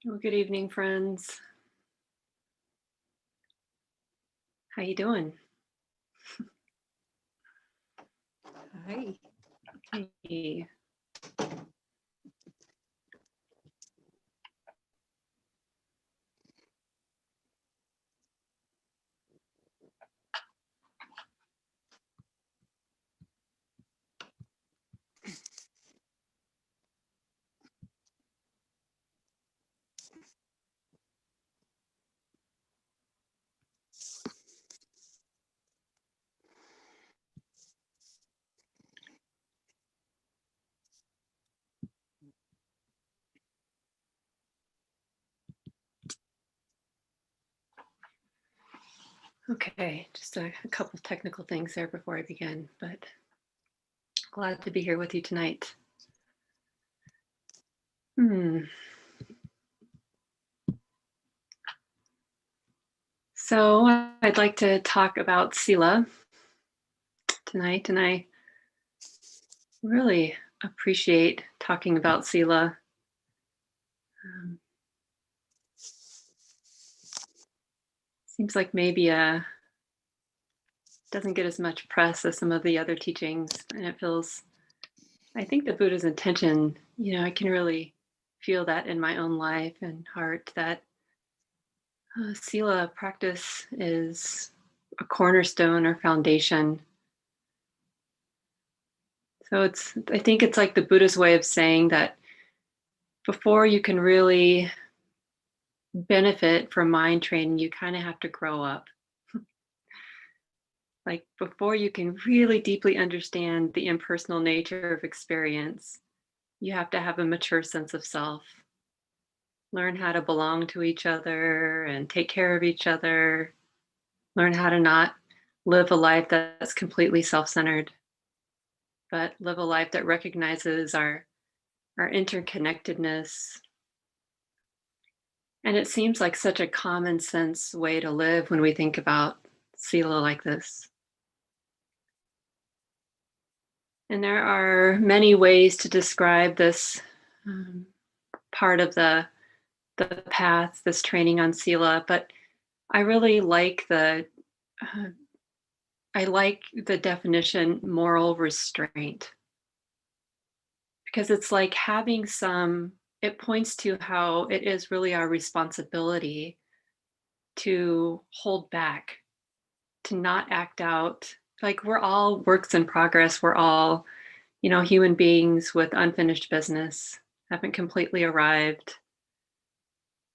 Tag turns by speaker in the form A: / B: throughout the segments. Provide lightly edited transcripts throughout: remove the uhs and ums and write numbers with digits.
A: Well, good evening, friends. How you doing?
B: Hi.
A: Hey. Okay, just a couple technical things there before I begin, but glad to be here with you tonight. So I'd like to talk about Sila tonight, and I really appreciate talking about Sila. Seems like maybe doesn't get as much press as some of the other teachings, and it feels, I think the Buddha's intention, I can really feel that in my own life and heart that Sila practice is a cornerstone or foundation. So I think it's like the Buddha's way of saying that before you can really benefit from mind training, you kind of have to grow up. Like before you can really deeply understand the impersonal nature of experience, you have to have a mature sense of self. Learn how to belong to each other and take care of each other. Learn how to not live a life that's completely self-centered, but live a life that recognizes our interconnectedness. And it seems like such a common sense way to live when we think about Sila like this. And there are many ways to describe this part of the path, this training on Sila, but I really like uh, the definition moral restraint, because it's like having it points to how it is really our responsibility to hold back, to not act out. Like we're all works in progress. We're all, human beings with unfinished business, haven't completely arrived,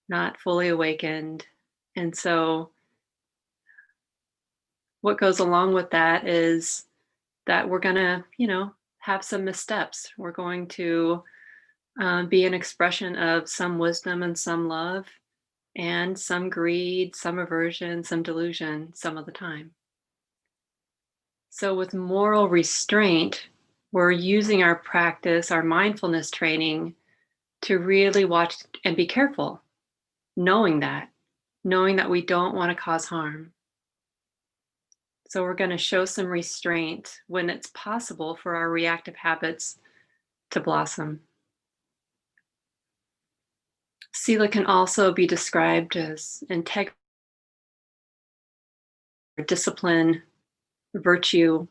A: not fully awakened. And so what goes along with that is that we're going to, have some missteps. We're going to be an expression of some wisdom and some love and some greed, some aversion, some delusion some of the time. So, with moral restraint, we're using our practice, our mindfulness training to really watch and be careful, knowing that we don't want to cause harm. So, we're going to show some restraint when it's possible for our reactive habits to blossom. Sila can also be described as integrity, discipline, virtue.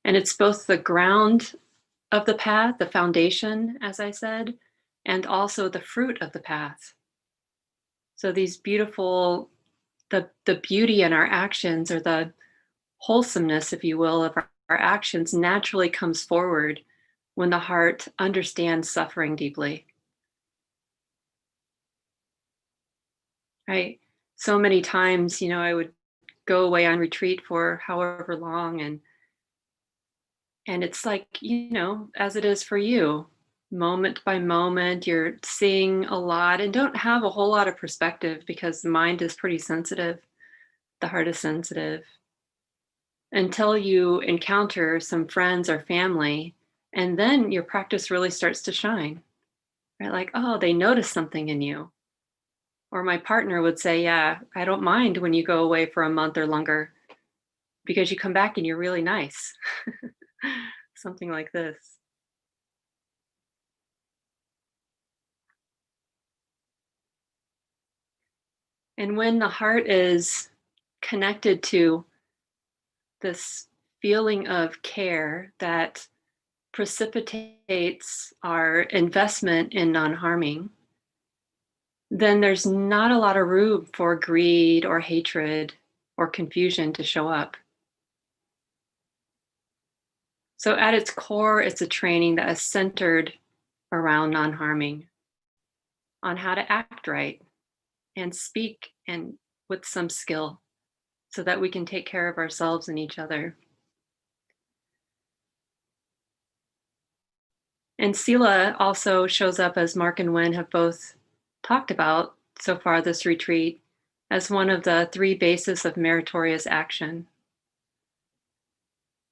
A: And it's both the ground of the path, the foundation, as I said, and also the fruit of the path. So these beautiful, the beauty in our actions, or the wholesomeness, if you will, of our actions naturally comes forward when the heart understands suffering deeply. So many times, I would go away on retreat for however long, and it's like, as it is for you, moment by moment, you're seeing a lot and don't have a whole lot of perspective because the mind is pretty sensitive, the heart is sensitive, until you encounter some friends or family, and then your practice really starts to shine, right? Like, oh, they notice something in you. Or my partner would say, yeah, I don't mind when you go away for a month or longer because you come back and you're really nice. Something like this. And when the heart is connected to this feeling of care that precipitates our investment in non-harming, then there's not a lot of room for greed or hatred or confusion to show up. So at its core, it's a training that is centered around non-harming, on how to act right and speak and with some skill so that we can take care of ourselves and each other. And Sila also shows up, as Mark and Wen have both talked about so far this retreat, as one of the three bases of meritorious action.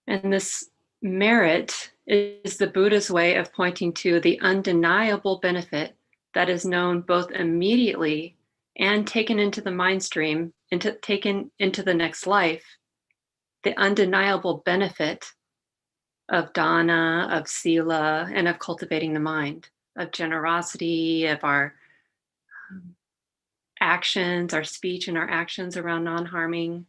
A: And this merit is the Buddha's way of pointing to the undeniable benefit that is known both immediately and taken into the mind stream, taken into the next life, the undeniable benefit of dana, of sila, and of cultivating the mind, of generosity, of our actions, our speech and our actions around non-harming,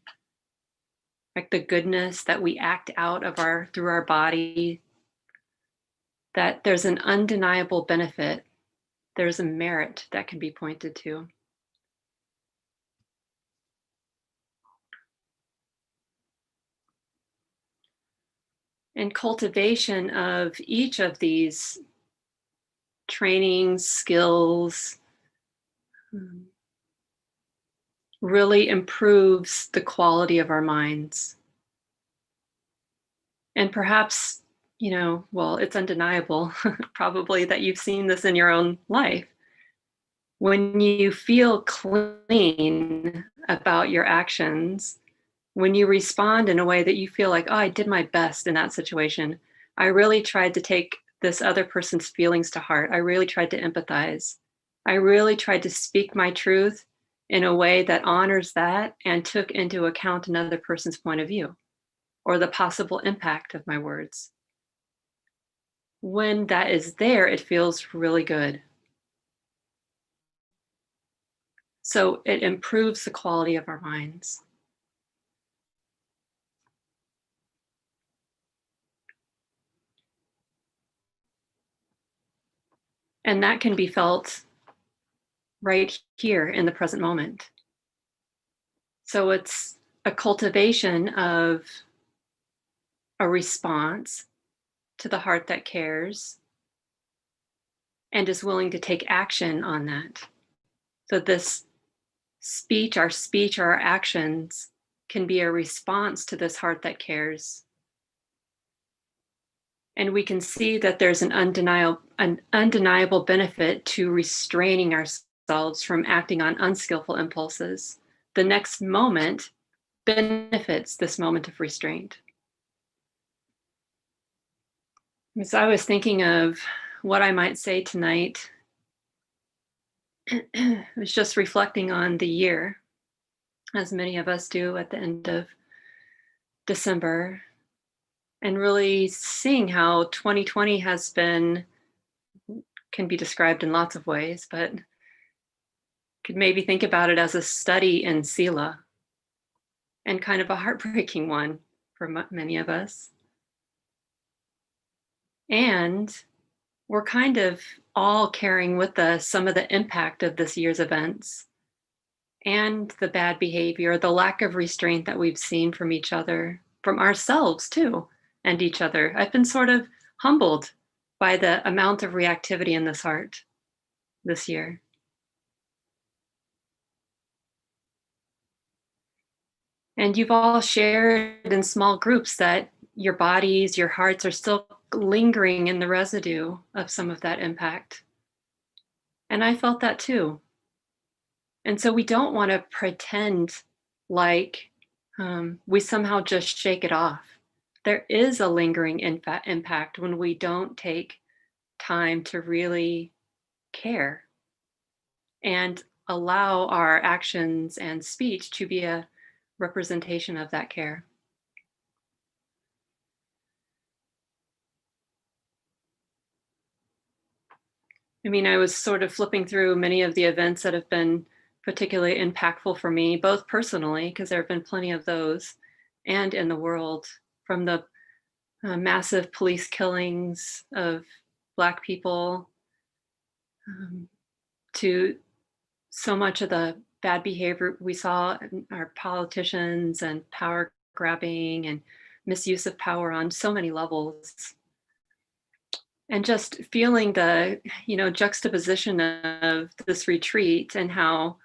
A: like the goodness that we act out of through our body, that there's an undeniable benefit, there's a merit that can be pointed to. And cultivation of each of these trainings, skills, really improves the quality of our minds. And perhaps, well, it's undeniable, probably, that you've seen this in your own life. When you feel clean about your actions, when you respond in a way that you feel like, oh, I did my best in that situation. I really tried to take this other person's feelings to heart. I really tried to empathize. I really tried to speak my truth in a way that honors that and took into account another person's point of view or the possible impact of my words. When that is there, it feels really good. So it improves the quality of our minds. And that can be felt right here in the present moment. So it's a cultivation of a response to the heart that cares and is willing to take action on that. So this speech, our actions can be a response to this heart that cares. And we can see that there's an undeniable benefit to restraining ourselves from acting on unskillful impulses. The next moment benefits this moment of restraint. So I was thinking of what I might say tonight. I was just reflecting on the year, as many of us do at the end of December, and really seeing how 2020 can be described in lots of ways, but could maybe think about it as a study in Sila, and kind of a heartbreaking one for many of us. And we're kind of all carrying with us some of the impact of this year's events and the bad behavior, the lack of restraint that we've seen from each other, from ourselves too, and each other. I've been sort of humbled by the amount of reactivity in this heart this year. And you've all shared in small groups that your bodies, your hearts are still lingering in the residue of some of that impact. And I felt that too. And so we don't want to pretend like we somehow just shake it off. There is a lingering impact when we don't take time to really care and allow our actions and speech to be a representation of that care. I mean, I was sort of flipping through many of the events that have been particularly impactful for me, both personally, because there have been plenty of those, and in the world, from the massive police killings of Black people um, to so much of the bad behavior we saw in our politicians and power grabbing and misuse of power on so many levels. And just feeling the, juxtaposition of this retreat and how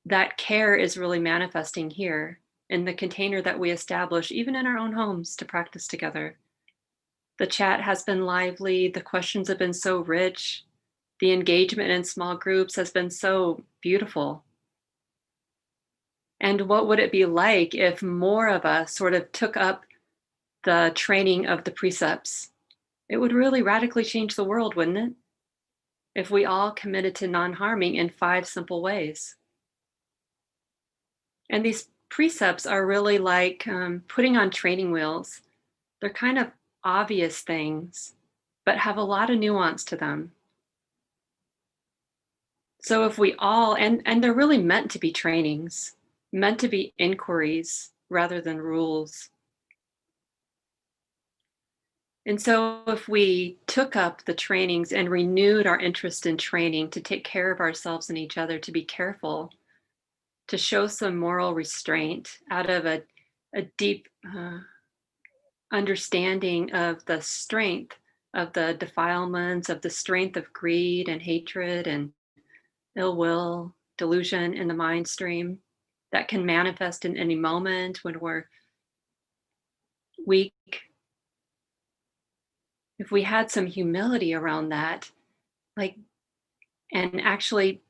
A: that care is really manifesting here in the container that we establish, even in our own homes, to practice together. The chat has been lively, the questions have been so rich, the engagement in small groups has been so beautiful. And what would it be like if more of us sort of took up the training of the precepts? It would really radically change the world, wouldn't it? If we all committed to non-harming in 5 simple ways. And these precepts are really like putting on training wheels. They're kind of obvious things, but have a lot of nuance to them. So if we all, and they're really meant to be trainings, meant to be inquiries rather than rules. And so if we took up the trainings and renewed our interest in training to take care of ourselves and each other, to be careful, to show some moral restraint out of a deep understanding of the strength of the defilements, of the strength of greed and hatred and ill will, delusion in the mind stream that can manifest in any moment when we're weak. If we had some humility around that, like, and actually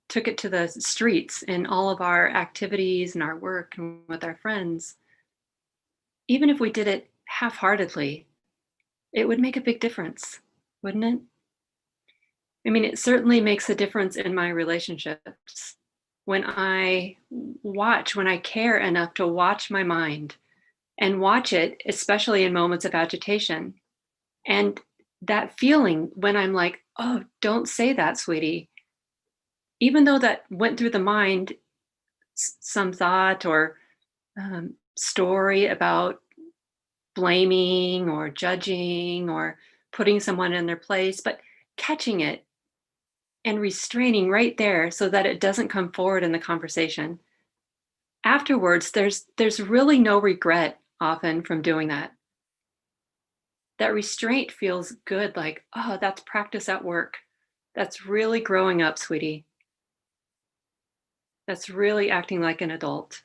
A: took it to the streets in all of our activities and our work and with our friends, even if we did it half-heartedly, it would make a big difference, wouldn't it? I mean, it certainly makes a difference in my relationships when when I care enough to watch my mind and watch it, especially in moments of agitation. And that feeling when I'm like, oh, don't say that, sweetie. Even though that went through the mind, some thought or story about blaming or judging or putting someone in their place, but catching it and restraining right there so that it doesn't come forward in the conversation. Afterwards, there's really no regret often from doing that. That restraint feels good, like, oh, that's practice at work. That's really growing up, sweetie. That's really acting like an adult.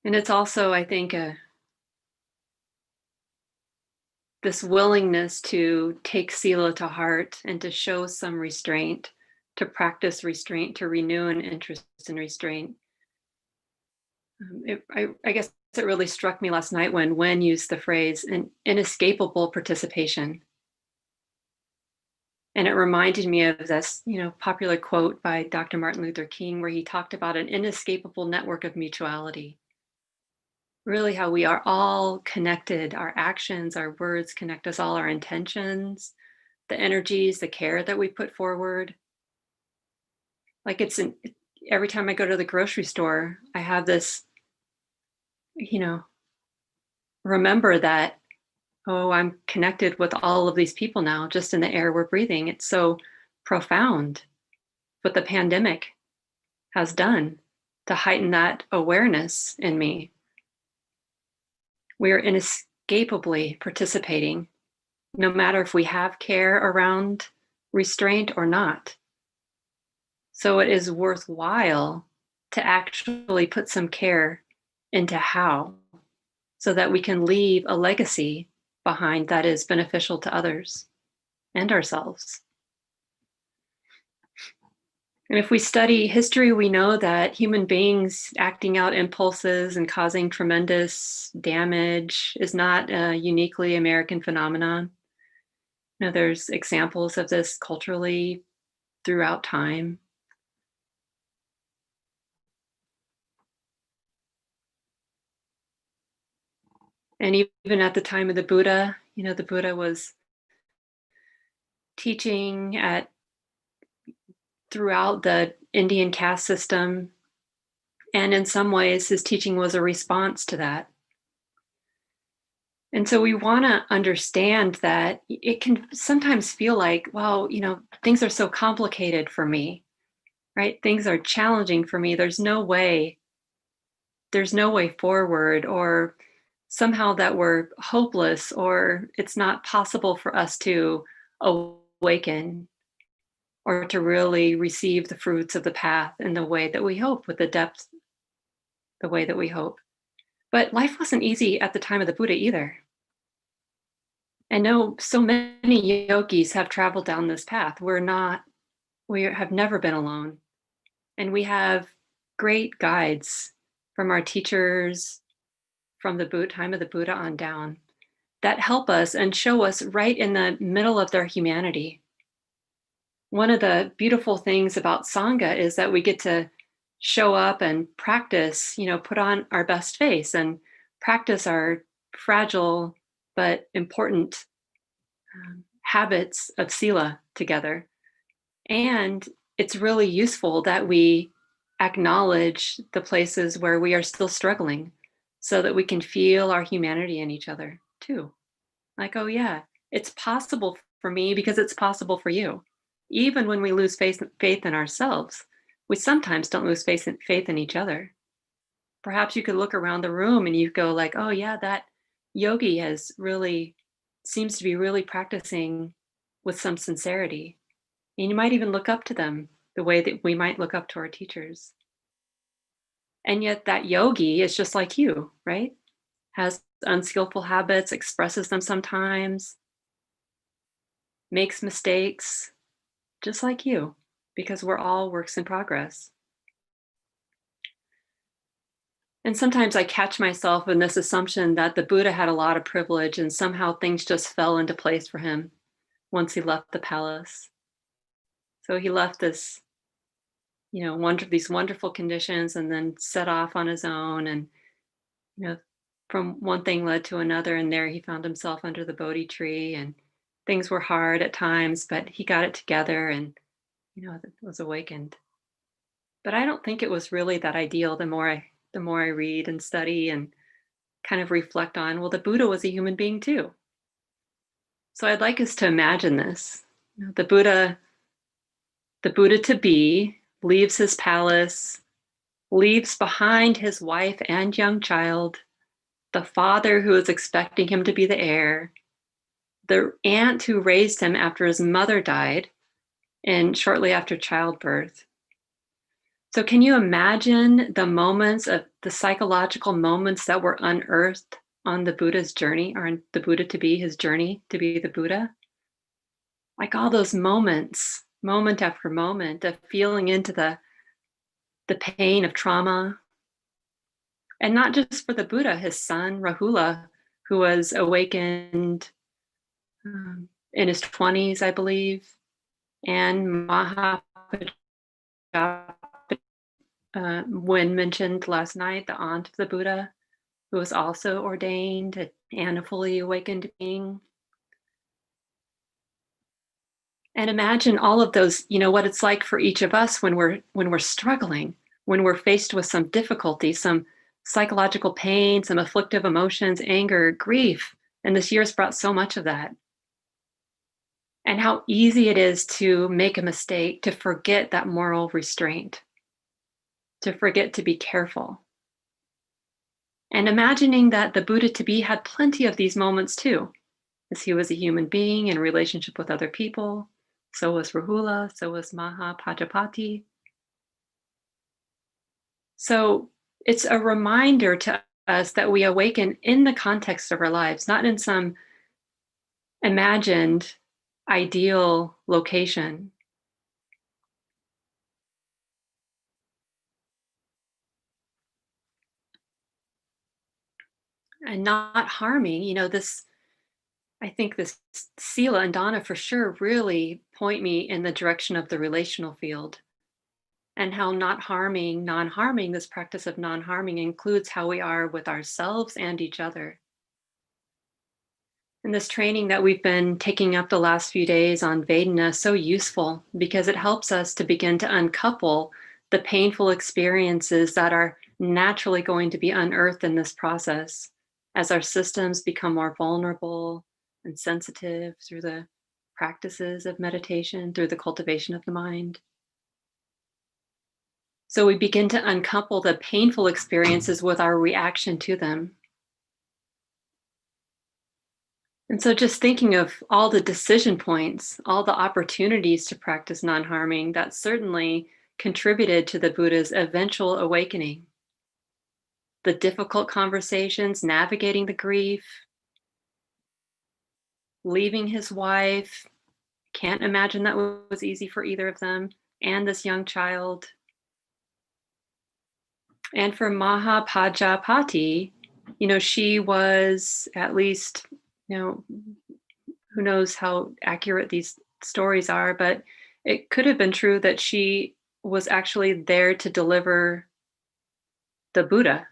A: And it's also, I think, this willingness to take Sila to heart and to show some restraint, to practice restraint, to renew an interest in restraint. I guess it really struck me last night when Wen used the phrase an inescapable participation. And it reminded me of this, popular quote by Dr. Martin Luther King, where he talked about an inescapable network of mutuality. Really, how we are all connected. Our actions, our words connect us all, our intentions, the energies, the care that we put forward. Like every time I go to the grocery store, I have this, remember that, oh, I'm connected with all of these people now, just in the air we're breathing. It's so profound what the pandemic has done to heighten that awareness in me. We are inescapably participating, no matter if we have care around restraint or not. So it is worthwhile to actually put some care into how, so that we can leave a legacy behind that is beneficial to others and ourselves. And if we study history, we know that human beings acting out impulses and causing tremendous damage is not a uniquely American phenomenon. There's examples of this culturally throughout time. And even at the time of the Buddha, the Buddha was teaching at throughout the Indian caste system. And in some ways, his teaching was a response to that. And so we want to understand that it can sometimes feel like, well, things are so complicated for me, right? Things are challenging for me. There's no way forward, or somehow that we're hopeless, or it's not possible for us to awaken or to really receive the fruits of the path in the way that we hope, with the depth, the way that we hope. But life wasn't easy at the time of the Buddha either. And no, so many yogis have traveled down this path. We have never been alone. And we have great guides from our teachers from the time of the Buddha on down that help us and show us right in the middle of their humanity. One of the beautiful things about Sangha is that we get to show up and practice, put on our best face and practice our fragile but important habits of sila together. And it's really useful that we acknowledge the places where we are still struggling so that we can feel our humanity in each other too. Like, oh, yeah, it's possible for me because it's possible for you. Even when we lose faith in ourselves, we sometimes don't lose faith in each other. Perhaps you could look around the room and you go like, oh, yeah, that yogi seems to be really practicing with some sincerity. And you might even look up to them the way that we might look up to our teachers. And yet that yogi is just like you, right? Has unskillful habits, expresses them sometimes, makes mistakes, just like you, because we're all works in progress. And sometimes I catch myself in this assumption that the Buddha had a lot of privilege and somehow things just fell into place for him once he left the palace. So he left these wonderful conditions and then set off on his own. And, you know, from one thing led to another. And there he found himself under the Bodhi tree, and things were hard at times, but he got it together and, was awakened. But I don't think it was really that ideal. The more I read and study and kind of reflect on, well, the Buddha was a human being too. So I'd like us to imagine this. The Buddha to be leaves his palace, leaves behind his wife and young child, the father who is expecting him to be the heir, the aunt who raised him after his mother died, and shortly after childbirth. So can you imagine the psychological moments that were unearthed on the Buddha's journey, or on the Buddha to be, his journey to be the Buddha? Like all those moments, moment after moment, of feeling into the pain of trauma. And not just for the Buddha, his son, Rahula, who was awakened in his 20s, I believe, and Mahapajapati, when mentioned last night, the aunt of the Buddha, who was also ordained and a fully awakened being. And imagine all of those, what it's like for each of us when we're struggling, when we're faced with some difficulty, some psychological pain, some afflictive emotions, anger, grief. And this year's brought so much of that. And how easy it is to make a mistake, to forget that moral restraint, to forget to be careful. And imagining that the Buddha to be had plenty of these moments too, as he was a human being in relationship with other people. So was Rahula, so was Mahapajapati. So it's a reminder to us that we awaken in the context of our lives, not in some imagined ideal location. And not harming, I think this Sila and Dana for sure really point me in the direction of the relational field, and how non-harming, this practice of non-harming includes how we are with ourselves and each other. And this training that we've been taking up the last few days on Vedana is so useful because it helps us to begin to uncouple the painful experiences that are naturally going to be unearthed in this process as our systems become more vulnerable and sensitive through the practices of meditation, through the cultivation of the mind. So we begin to uncouple the painful experiences with our reaction to them. And so just thinking of all the decision points, all the opportunities to practice non-harming, that certainly contributed to the Buddha's eventual awakening. The difficult conversations, navigating the grief, leaving his wife, can't imagine that was easy for either of them, and this young child. And for Mahapajapati, she was at least, who knows how accurate these stories are, but it could have been true that she was actually there to deliver the Buddha,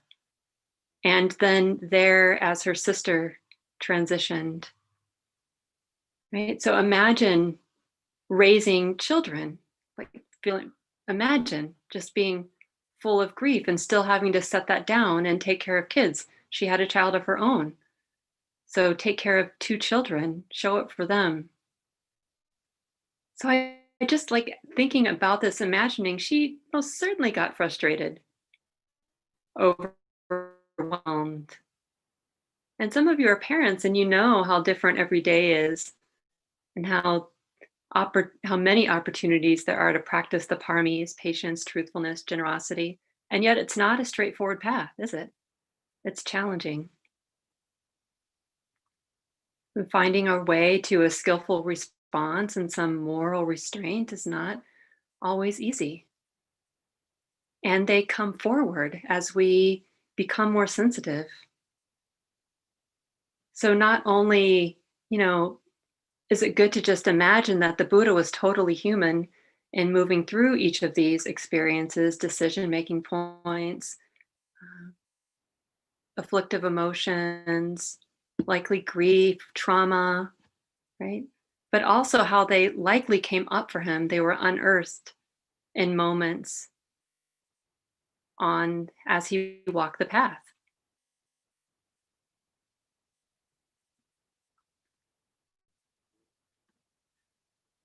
A: and then there as her sister transitioned. Right? So imagine raising children, imagine just being full of grief and still having to set that down and take care of kids. She had a child of her own. So take care of two children, show up for them. So I just like thinking about this, imagining she most certainly got frustrated, overwhelmed. And some of you are parents and you know how different every day is and how many opportunities there are to practice the paramis, patience, truthfulness, generosity. And yet it's not a straightforward path, is it? It's challenging. And finding our way to a skillful response and some moral restraint is not always easy. And they come forward as we become more sensitive. So not only, is it good to just imagine that the Buddha was totally human in moving through each of these experiences, decision-making points, afflictive emotions, likely grief, trauma, right? But also how they likely came up for him. They were unearthed in moments as he walked the path.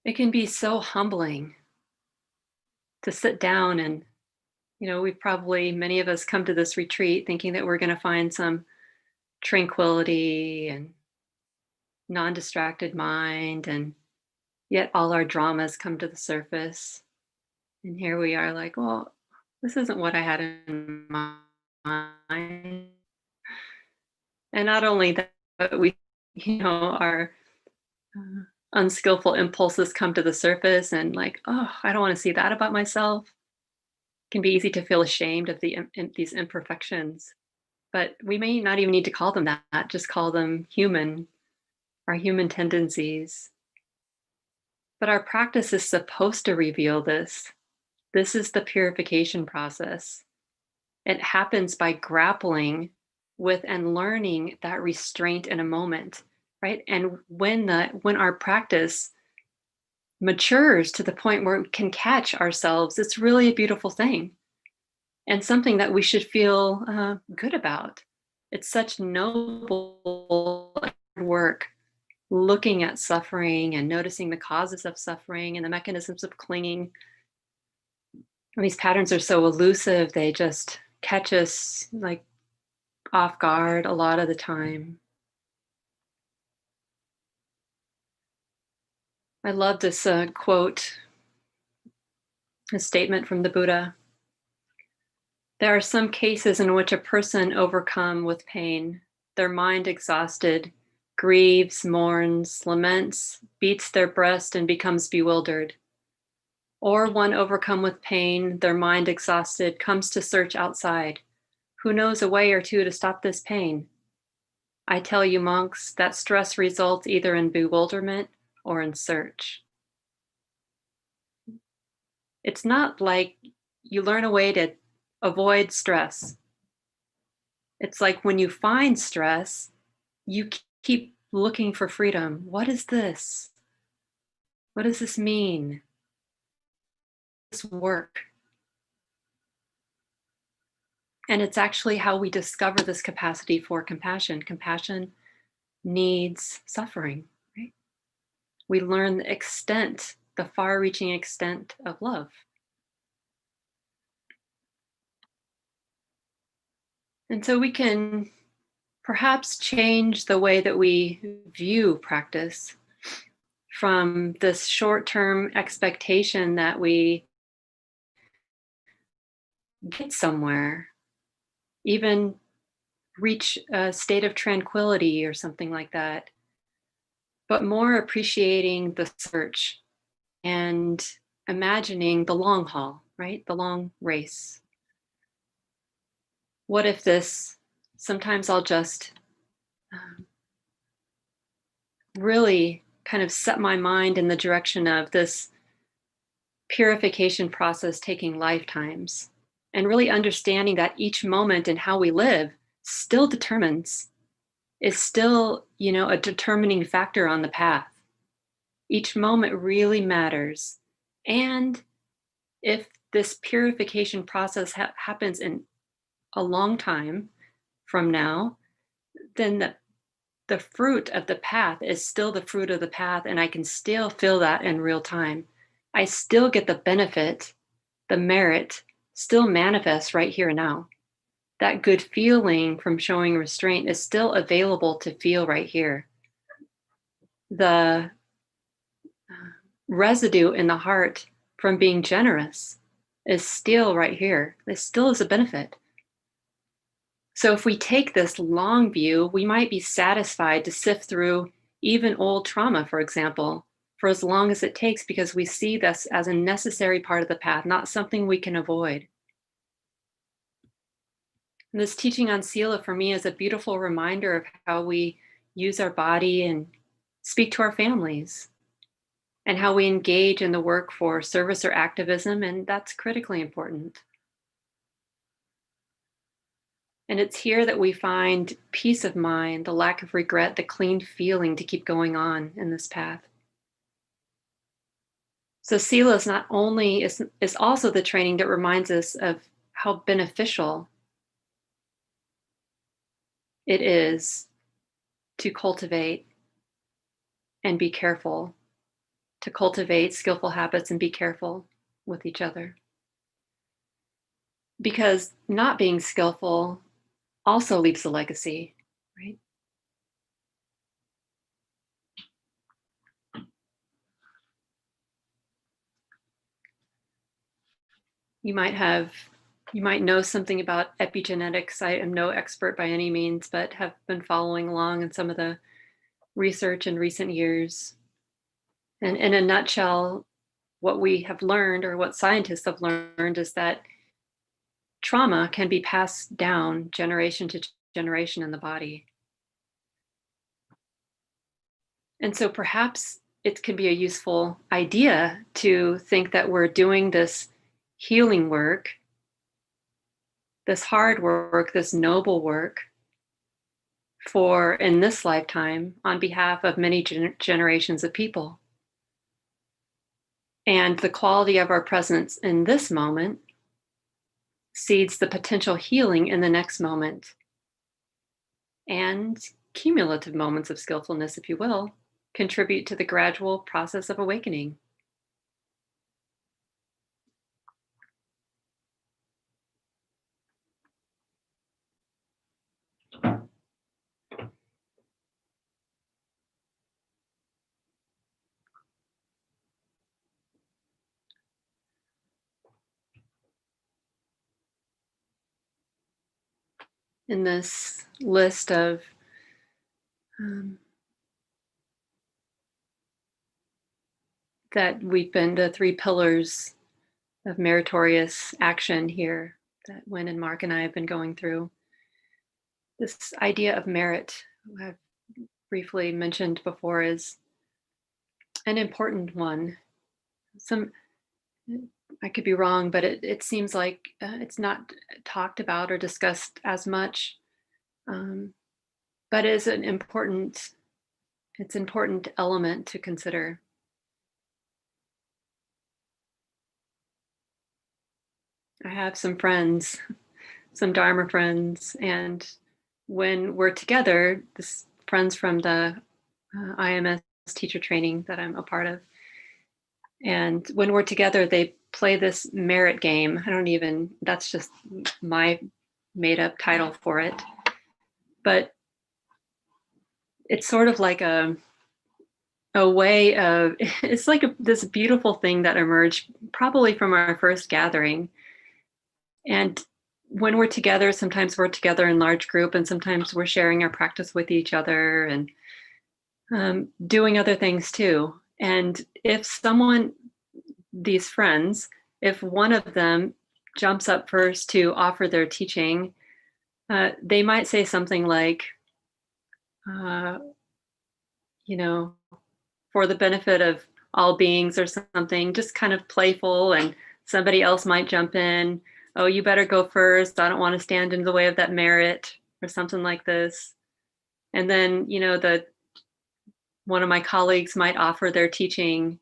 A: It can be so humbling to sit down and, many of us come to this retreat thinking that we're going to find some tranquility and non-distracted mind, and yet all our dramas come to the surface. And here we are like, well, this isn't what I had in mind. And not only that, but we, our unskillful impulses come to the surface and like, oh, I don't want to see that about myself. It can be easy to feel ashamed of these imperfections, but we may not even need to call them that, just call them human, our human tendencies. But our practice is supposed to reveal this. This is the purification process. It happens by grappling with and learning that restraint in a moment, right? And when our practice matures to the point where we can catch ourselves, it's really a beautiful thing and something that we should feel good about. It's such noble work looking at suffering and noticing the causes of suffering and the mechanisms of clinging. And these patterns are so elusive, they just catch us like off guard a lot of the time. I love this quote, a statement from the Buddha. There are some cases in which a person overcome with pain, their mind exhausted, grieves, mourns, laments, beats their breast, and becomes bewildered. Or one overcome with pain, their mind exhausted, comes to search outside. Who knows a way or two to stop this pain? I tell you, monks, that stress results either in bewilderment or in search. It's not like you learn a way to avoid stress. It's like when you find stress, you keep looking for freedom. What is this? What does this mean? This work. And it's actually how we discover this capacity for compassion. Compassion needs suffering, right? We learn the extent, the far reaching extent of love. And so we can perhaps change the way that we view practice from this short term expectation that we get somewhere, even reach a state of tranquility or something like that, but more appreciating the search and imagining the long haul, right? The long race. What if this, sometimes I'll just um, really kind of set my mind in the direction of this purification process taking lifetimes, and really understanding that each moment and how we live still determines, is still, a determining factor on the path. Each moment really matters. And if this purification process happens in a long time from now, then the fruit of the path is still the fruit of the path, and I can still feel that in real time. I still get the benefit, the merit still manifests right here and now. That good feeling from showing restraint is still available to feel right here. The residue in the heart from being generous is still right here. This still is a benefit. So if we take this long view, we might be satisfied to sift through even old trauma, for example, for as long as it takes, because we see this as a necessary part of the path, not something we can avoid. And this teaching on Sila for me is a beautiful reminder of how we use our body and speak to our families, and how we engage in the work for service or activism, and that's critically important. And it's here that we find peace of mind, the lack of regret, the clean feeling to keep going on in this path. So Sila is not only is also the training that reminds us of how beneficial it is to cultivate and be careful, to cultivate skillful habits and be careful with each other. Because not being skillful also leaves a legacy, right? You might know something about epigenetics. I am no expert by any means, but have been following along in some of the research in recent years. And in a nutshell, what we have learned, or what scientists have learned, is that trauma can be passed down generation to generation in the body. And so perhaps it can be a useful idea to think that we're doing this healing work, this hard work, this noble work for in this lifetime on behalf of many generations of people. And the quality of our presence in this moment seeds the potential healing in the next moment. And cumulative moments of skillfulness, if you will, contribute to the gradual process of awakening. In this list of that we've been the three pillars of meritorious action here that Wynn and Mark and I have been going through. This idea of merit, I've briefly mentioned before, is an important one. I could be wrong, but it seems like it's not talked about or discussed as much, but is an important It's an important element to consider. I have some friends, some Dharma friends, and when we're together, this friends from the IMS teacher training that I'm a part of, and when we're together, they play this merit game. That's just my made up title for it. But it's sort of like a way of, it's like this beautiful thing that emerged probably from our first gathering. And when we're together, sometimes we're together in large group, and sometimes we're sharing our practice with each other and doing other things too. And if these friends, if one of them jumps up first to offer their teaching, they might say something like, uh, you know, for the benefit of all beings or something, just kind of playful, and somebody else might jump in. Oh, you better go first. I don't want to stand in the way of that merit, or something like this. And then, one of my colleagues might offer their teaching,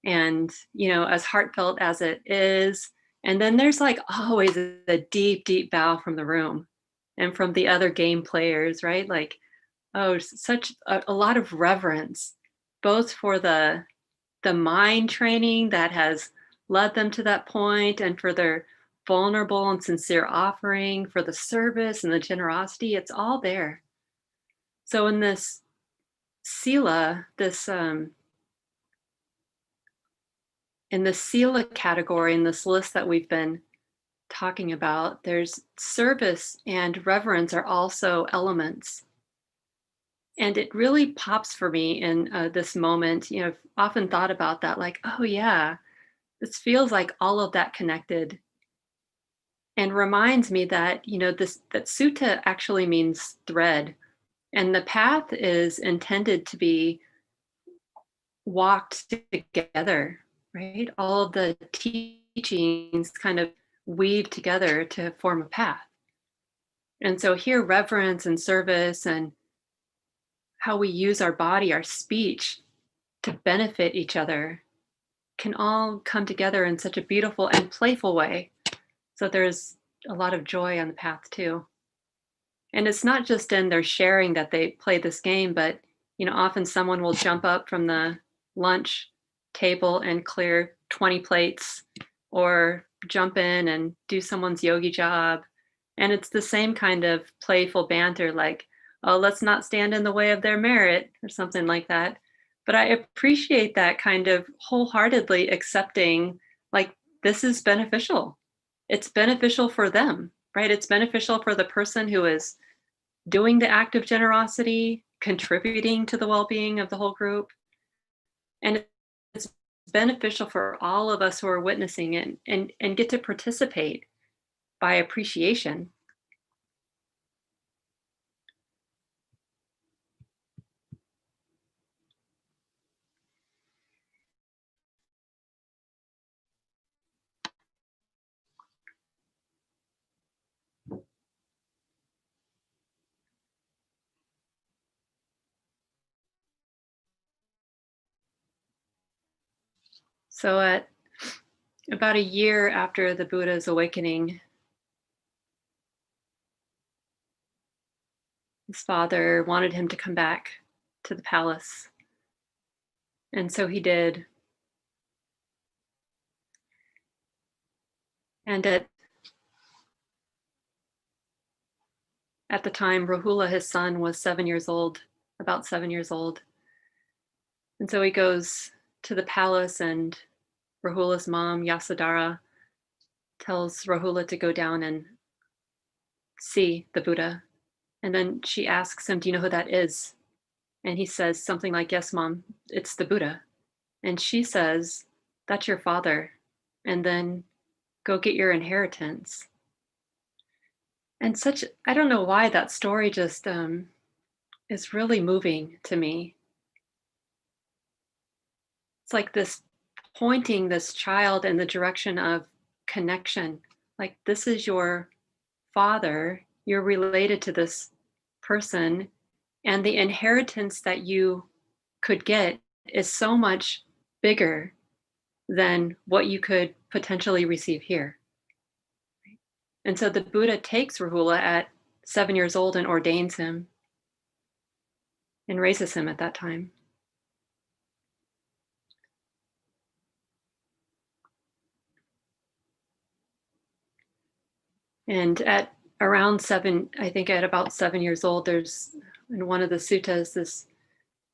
A: and, as heartfelt as it is. And then there's like always a deep, deep bow from the room and from the other game players, right? Like, oh, such a lot of reverence, both for the mind training that has led them to that point, and for their vulnerable and sincere offering, for the service and the generosity. It's all there. So in this sila, in the sila category, in this list that we've been talking about, there's service and reverence are also elements. And it really pops for me in this moment. I've often thought about that, like, oh yeah, this feels like all of that connected, and reminds me that, that sutta actually means thread, and the path is intended to be walked together, right? All of the teachings kind of weave together to form a path. And so here, reverence and service and how we use our body, our speech to benefit each other can all come together in such a beautiful and playful way. So there's a lot of joy on the path too. And it's not just in their sharing that they play this game, but often someone will jump up from the lunch table and clear 20 plates, or jump in and do someone's yogi job. And it's the same kind of playful banter, like, oh, let's not stand in the way of their merit, or something like that. But I appreciate that kind of wholeheartedly accepting, like, this is beneficial. It's beneficial for them, right? It's beneficial for the person who is doing the act of generosity, contributing to the well-being of the whole group. And it's beneficial for all of us who are witnessing it, and get to participate by appreciation. So at about a year after the Buddha's awakening, his father wanted him to come back to the palace. And so he did. And at the time, Rahula, his son, was 7 years old, about 7 years old. And so he goes to the palace, and Rahula's mom, Yasodhara, tells Rahula to go down and see the Buddha. And then she asks him, do you know who that is? And he says something like, yes, mom, it's the Buddha. And she says, that's your father. And then go get your inheritance. And I don't know why that story just is really moving to me. It's like this pointing this child in the direction of connection. Like, this is your father, you're related to this person, and the inheritance that you could get is so much bigger than what you could potentially receive here. And so the Buddha takes Rahula at 7 years old and ordains him and raises him at that time. And at around 7, I think at about 7 years old, there's in one of the suttas this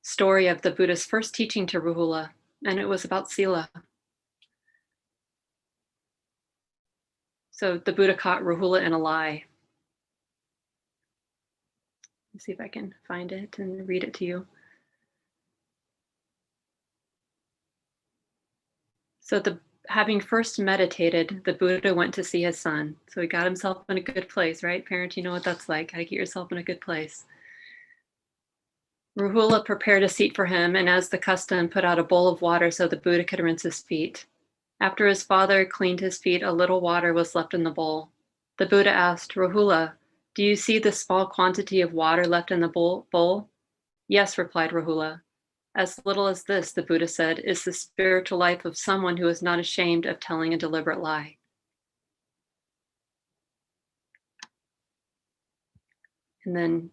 A: story of the Buddha's first teaching to Rahula, and it was about sila. So the Buddha caught Rahula in a lie. Let's see if I can find it and read it to you. So having first meditated, the Buddha went to see his son. So he got himself in a good place, right? Parent, you know what that's like. How to get yourself in a good place. Rahula prepared a seat for him, and as the custom, put out a bowl of water so the Buddha could rinse his feet. After his father cleaned his feet, a little water was left in the bowl. The Buddha asked, Rahula, do you see the small quantity of water left in the bowl? Yes, replied Rahula. As little as this, the Buddha said, is the spiritual life of someone who is not ashamed of telling a deliberate lie. And then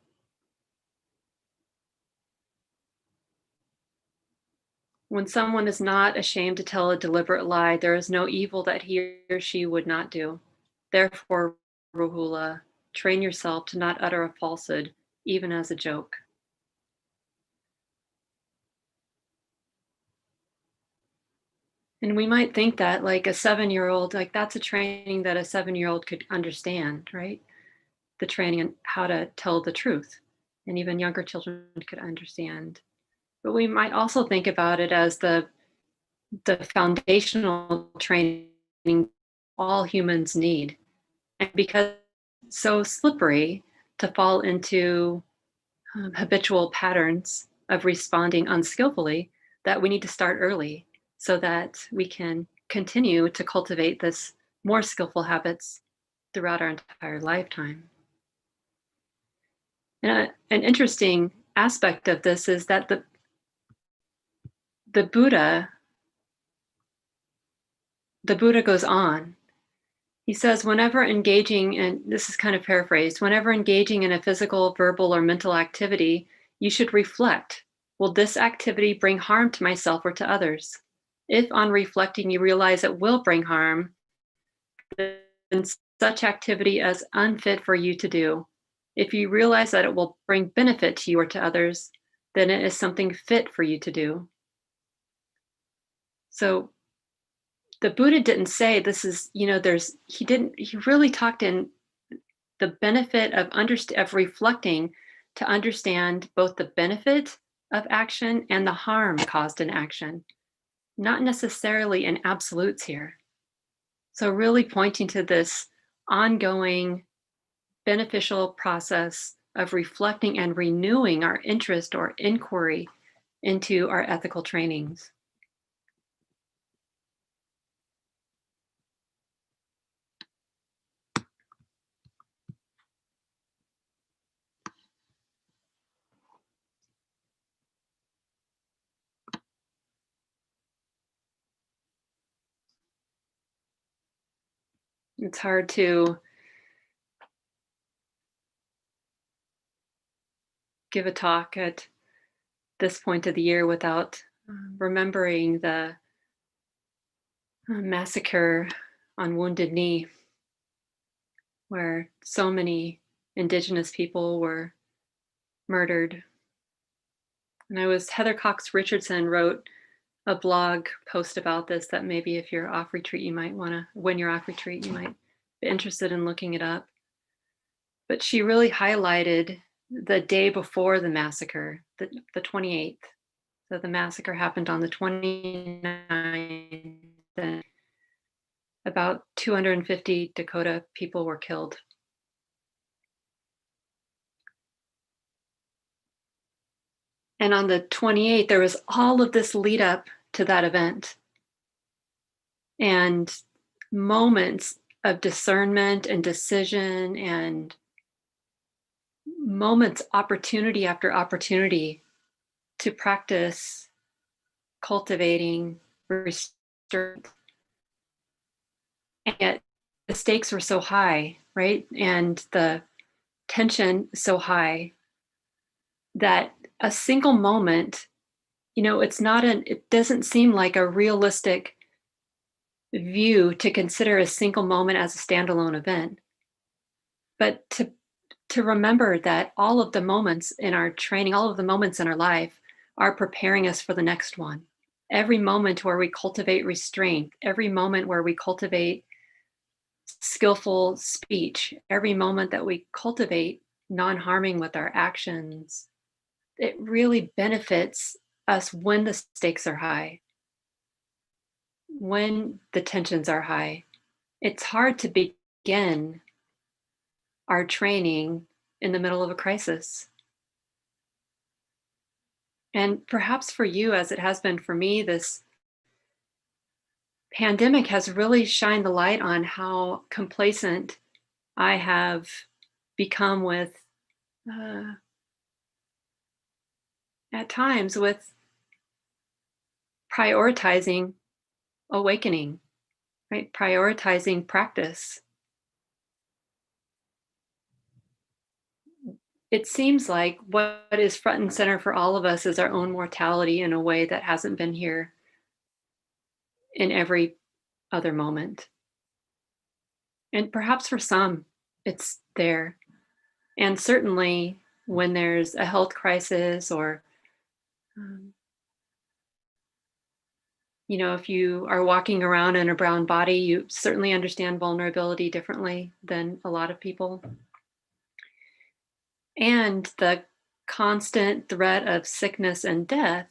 A: when someone is not ashamed to tell a deliberate lie, there is no evil that he or she would not do. Therefore, Rahula, train yourself to not utter a falsehood, even as a joke. And we might think that like a 7-year-old, like that's a training that a 7-year-old could understand, right? The training on how to tell the truth. And even younger children could understand. But we might also think about it as the foundational training all humans need. And because it's so slippery to fall into habitual patterns of responding unskillfully, that we need to start early so that we can continue to cultivate this more skillful habits throughout our entire lifetime. And an interesting aspect of this is that the Buddha goes on. He says, whenever engaging, and this is kind of paraphrased, whenever engaging in a physical, verbal, or mental activity, you should reflect, will this activity bring harm to myself or to others? If on reflecting you realize it will bring harm, then such activity is unfit for you to do. If you realize that it will bring benefit to you or to others, then it is something fit for you to do. So the Buddha didn't say this is, he really talked in the benefit of reflecting to understand both the benefit of action and the harm caused in action, not necessarily in absolutes here. So really pointing to this ongoing beneficial process of reflecting and renewing our interest or inquiry into our ethical trainings. It's hard to give a talk at this point of the year without remembering the massacre on Wounded Knee, where so many Indigenous people were murdered. And Heather Cox Richardson wrote a blog post about this that maybe if you're off retreat, you might want to, when you're off retreat, you might be interested in looking it up. But she really highlighted the day before the massacre, the 28th. So the massacre happened on the 29th, and about 250 Dakota people were killed. And on the 28th, there was all of this lead up to that event and moments of discernment and decision and moments, opportunity after opportunity to practice cultivating restraint. And yet the stakes were so high, right? And the tension so high that a single moment, it doesn't seem like a realistic view to consider a single moment as a standalone event. But to remember that all of the moments in our training, all of the moments in our life are preparing us for the next one. Every moment where we cultivate restraint, every moment where we cultivate skillful speech, every moment that we cultivate non-harming with our actions, it really benefits us when the stakes are high, when the tensions are high. It's hard to begin our training in the middle of a crisis. And perhaps for you, as it has been for me, this pandemic has really shined the light on how complacent I have become with, uh, at times, with prioritizing awakening, right? Prioritizing practice. It seems like what is front and center for all of us is our own mortality in a way that hasn't been here in every other moment. And perhaps for some, it's there. And certainly when there's a health crisis or, um, if you are walking around in a brown body, you certainly understand vulnerability differently than a lot of people. And the constant threat of sickness and death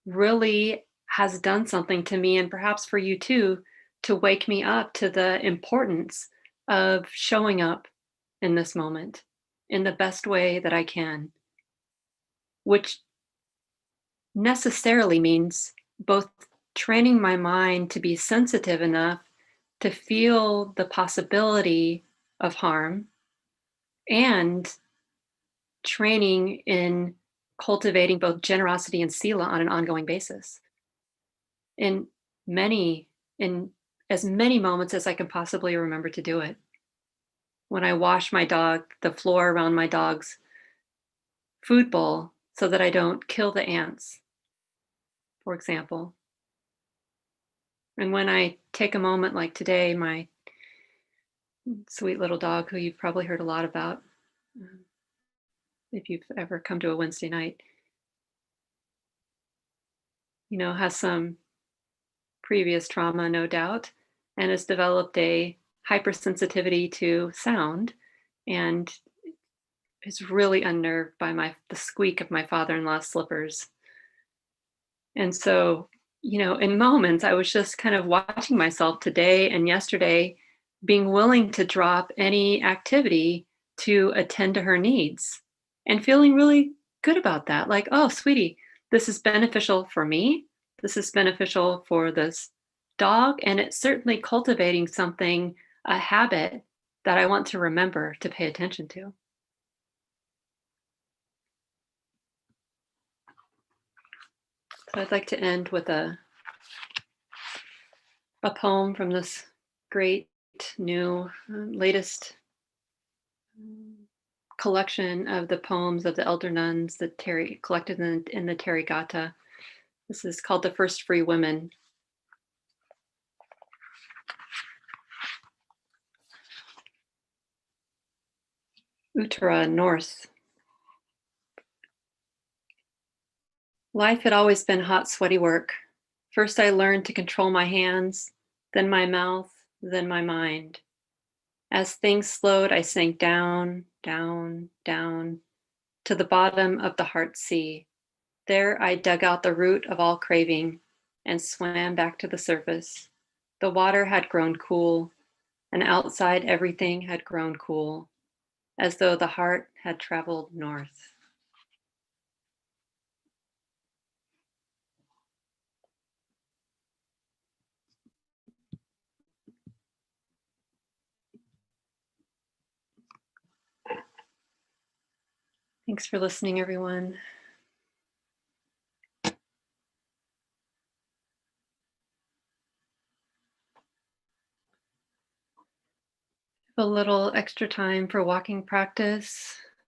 A: really has done something to me, and perhaps for you too, to wake me up to the importance of showing up in this moment in the best way that I can, which necessarily means both training my mind to be sensitive enough to feel the possibility of harm and training in cultivating both generosity and sila on an ongoing basis in many in as many moments as I can possibly remember to do it. When I wash my dog, the floor around my dog's food bowl so that I don't kill the ants, for example. And when I take a moment like today, my sweet little dog, who you've probably heard a lot about, um, if you've ever come to a Wednesday night, has some previous trauma, no doubt, and has developed a hypersensitivity to sound and is really unnerved by the squeak of my father-in-law's slippers. And so, in moments, I was just kind of watching myself today and yesterday being willing to drop any activity to attend to her needs and feeling really good about that. Like, oh, sweetie, this is beneficial for me. This is beneficial for this dog. And it's certainly cultivating something, a habit that I want to remember to pay attention to. So I'd like to end with a poem from this great new latest collection of the poems of the elder nuns that Terry collected in the Therigatha. This is called The First Free Women. Uttara, North. Life had always been hot, sweaty work. First I learned to control my hands, then my mouth, then my mind. As things slowed, I sank down, down, down, to the bottom of the heart sea. There I dug out the root of all craving and swam back to the surface. The water had grown cool, and outside everything had grown cool, as though the heart had traveled north. Thanks for listening, everyone. a little extra time for walking practice.